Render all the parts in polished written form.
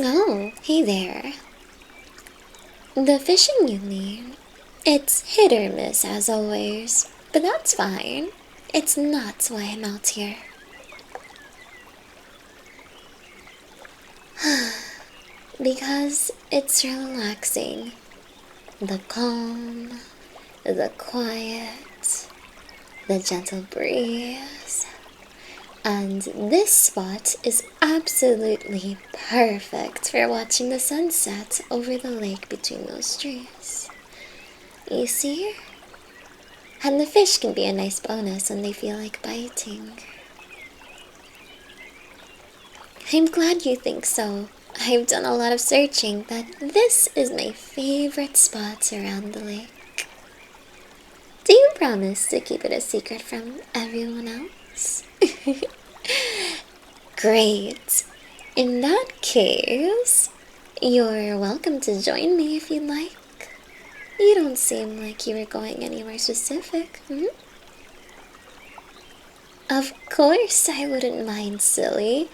Oh, hey there. The fishing you mean? It's hit or miss as always, but that's fine. It's not why I'm out here. Because it's relaxing. The calm, the quiet, the gentle breeze. And this spot is absolutely perfect for watching the sunset over the lake between those trees. You see? And the fish can be a nice bonus when they feel like biting. I'm glad you think so. I've done a lot of searching, but this is my favorite spot around the lake. Do you promise to keep it a secret from everyone else? Great. In that case, you're welcome to join me if you'd like. You don't seem like you were going anywhere specific, hmm? Of course I wouldn't mind, silly.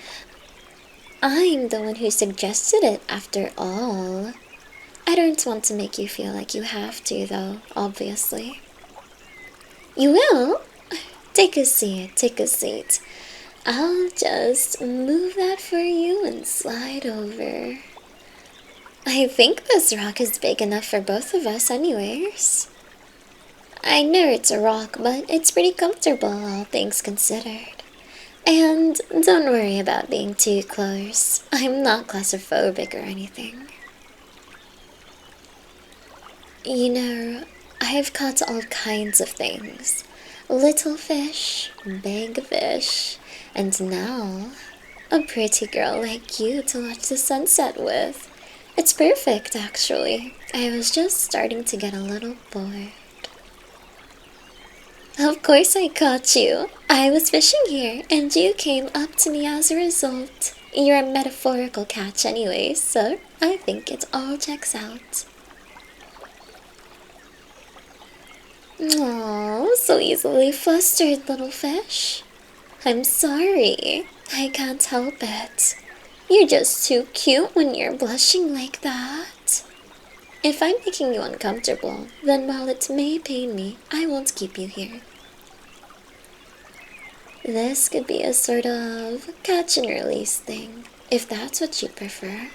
I'm the one who suggested it, after all. I don't want to make you feel like you have to, though, obviously. You will? Take a seat, take a seat. I'll just move that for you and slide over. I think this rock is big enough for both of us anyways. I know it's a rock, but it's pretty comfortable, all things considered. And don't worry about being too close. I'm not claustrophobic or anything. You know, I've caught all kinds of things. Little fish, big fish, and now a pretty girl like you to watch the sunset with. It's perfect, actually. I was just starting to get a little bored. Of course I caught you. I was fishing here, and you came up to me as a result. You're a metaphorical catch anyway, so I think it all checks out. Aw, so easily flustered, little fish. I'm sorry. I can't help it. You're just too cute when you're blushing like that. If I'm making you uncomfortable, then while it may pain me, I won't keep you here. This could be a sort of catch and release thing, if that's what you prefer.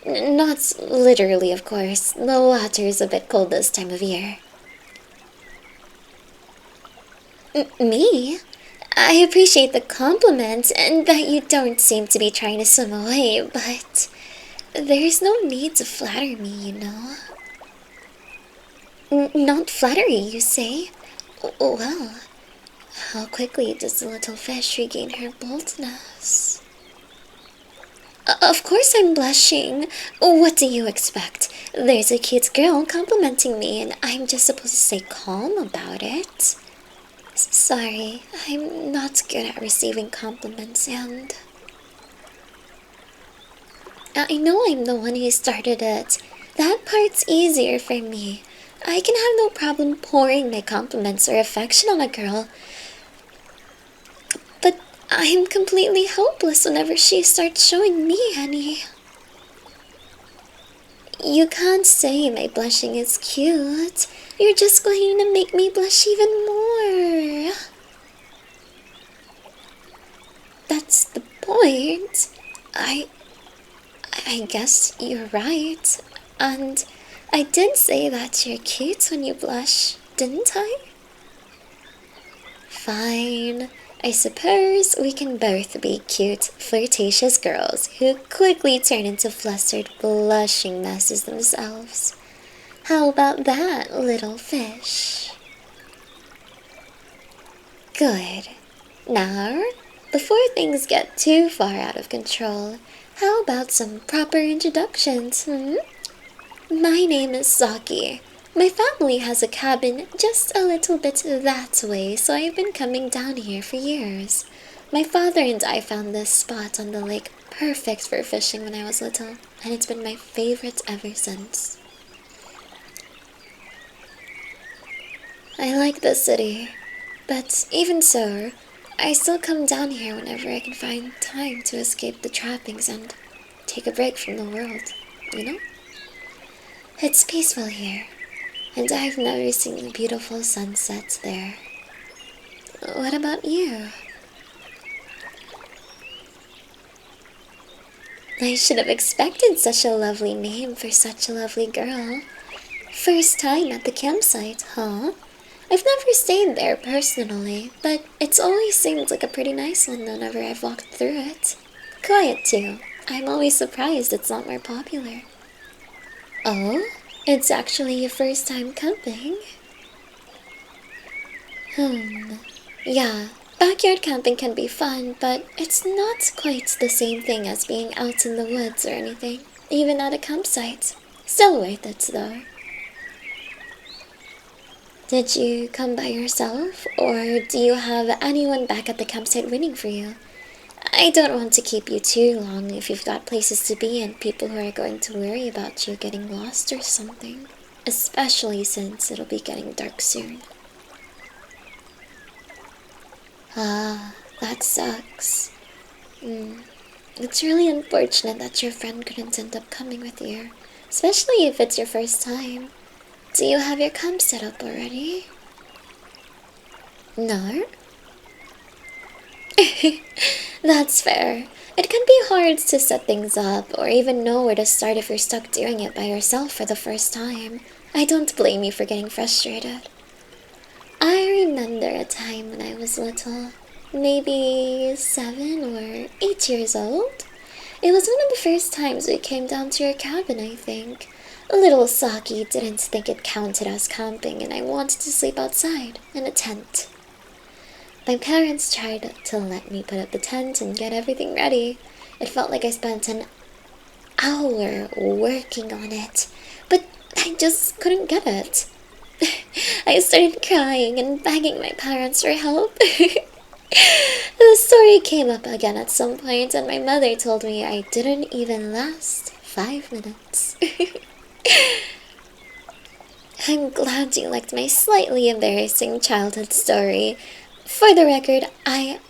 Not literally, of course. The water's a bit cold this time of year. Me? I appreciate the compliment and that you don't seem to be trying to swim away, but there's no need to flatter me, you know. Not flattery, you say? Well, how quickly does the little fish regain her boldness? Of course I'm blushing. What do you expect? There's a cute girl complimenting me and I'm just supposed to stay calm about it. Sorry, I'm not good at receiving compliments, and I know I'm the one who started it. That part's easier for me. I can have no problem pouring my compliments or affection on a girl, but I'm completely helpless whenever she starts showing me any. You can't say my blushing is cute. You're just going to make me blush even more. That's the point. I guess you're right. And I did say that you're cute when you blush, didn't I? Fine. I suppose we can both be cute, flirtatious girls who quickly turn into flustered, blushing messes themselves. How about that, little fish? Good. Now, before things get too far out of control, how about some proper introductions, hmm? My name is Saki. My family has a cabin just a little bit that way, so I've been coming down here for years. My father and I found this spot on the lake perfect for fishing when I was little, and it's been my favorite ever since. I like the city, but even so, I still come down here whenever I can find time to escape the trappings and take a break from the world, you know? It's peaceful here, and I've never seen the beautiful sunsets there. What about you? I should have expected such a lovely name for such a lovely girl. First time at the campsite, huh? I've never stayed there personally, but it's always seemed like a pretty nice one whenever I've walked through it. Quiet too. I'm always surprised it's not more popular. Oh? It's actually your first time camping? Yeah, backyard camping can be fun, but it's not quite the same thing as being out in the woods or anything, even at a campsite. Still worth it though. Did you come by yourself, or do you have anyone back at the campsite waiting for you? I don't want to keep you too long if you've got places to be and people who are going to worry about you getting lost or something. Especially since it'll be getting dark soon. Ah, that sucks. It's really unfortunate that your friend couldn't end up coming with you, especially if it's your first time. Do you have your camp set up already? No? That's fair. It can be hard to set things up or even know where to start if you're stuck doing it by yourself for the first time. I don't blame you for getting frustrated. I remember a time when I was little, maybe 7 or 8 years old. It was one of the first times we came down to your cabin, I think. Little Saki didn't think it counted as camping and I wanted to sleep outside in a tent. My parents tried to let me put up the tent and get everything ready. It felt like I spent an hour working on it, but I just couldn't get it. I started crying and begging my parents for help. The story came up again at some point and my mother told me I didn't even last 5 minutes. I'm glad you liked my slightly embarrassing childhood story. For the record, I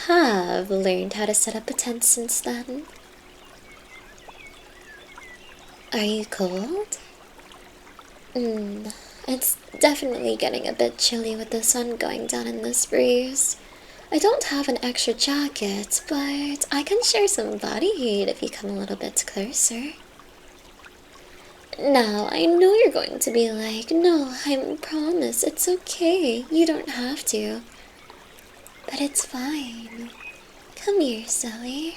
have learned how to set up a tent since then. Are you cold? It's definitely getting a bit chilly with the sun going down in this breeze. I don't have an extra jacket, but I can share some body heat if you come a little bit closer. Now, I know you're going to be like, no, I promise, it's okay, you don't have to. But it's fine. Come here, silly.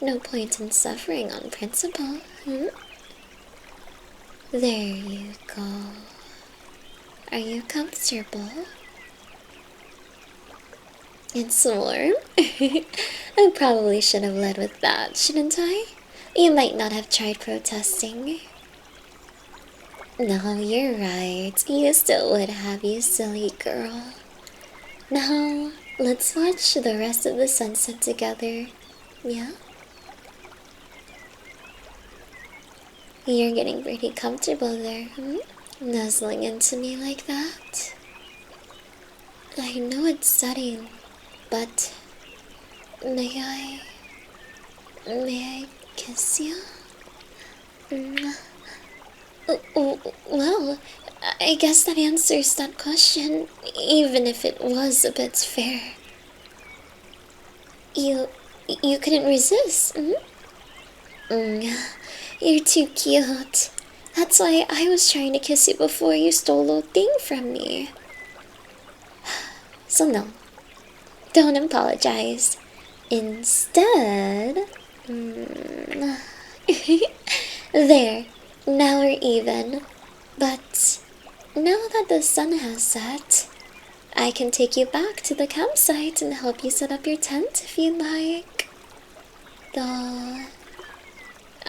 No point in suffering on principle, There you go. Are you comfortable? It's warm? I probably should have led with that, shouldn't I? You might not have tried protesting. No, you're right. You still would have, you silly girl. Now, let's watch the rest of the sunset together, yeah? You're getting pretty comfortable there, Nuzzling into me like that. I know it's setting, but may I kiss you? Well, I guess that answers that question, even if it was a bit fair. You couldn't resist, You're too cute. That's why I was trying to kiss you before you stole the thing from me. So no, don't apologize. Instead, there, now we're even. But now that the sun has set, I can take you back to the campsite and help you set up your tent if you'd like. Though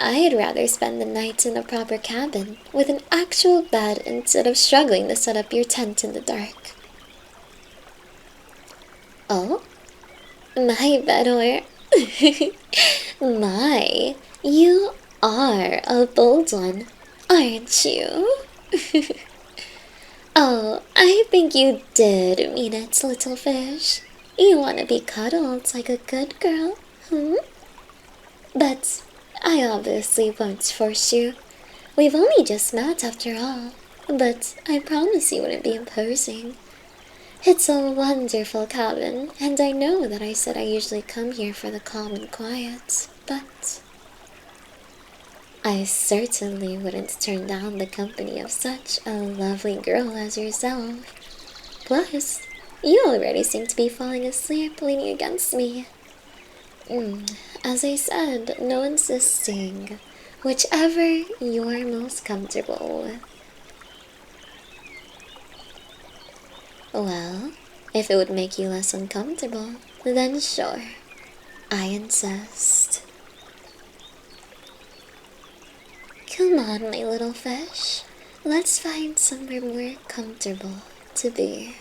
I'd rather spend the night in a proper cabin with an actual bed instead of struggling to set up your tent in the dark. Oh? My bed or... My, you are a bold one, aren't you? Oh, I think you did mean it, little fish. You want to be cuddled like a good girl, But I obviously won't force you. We've only just met after all, but I promise you wouldn't be imposing. It's a wonderful cabin, and I know that I said I usually come here for the calm and quiet, but I certainly wouldn't turn down the company of such a lovely girl as yourself. Plus, you already seem to be falling asleep leaning against me. As I said, no insisting. Whichever you're most comfortable with. Well, if it would make you less uncomfortable, then sure. I insist. Come on, my little fish. Let's find somewhere more comfortable to be.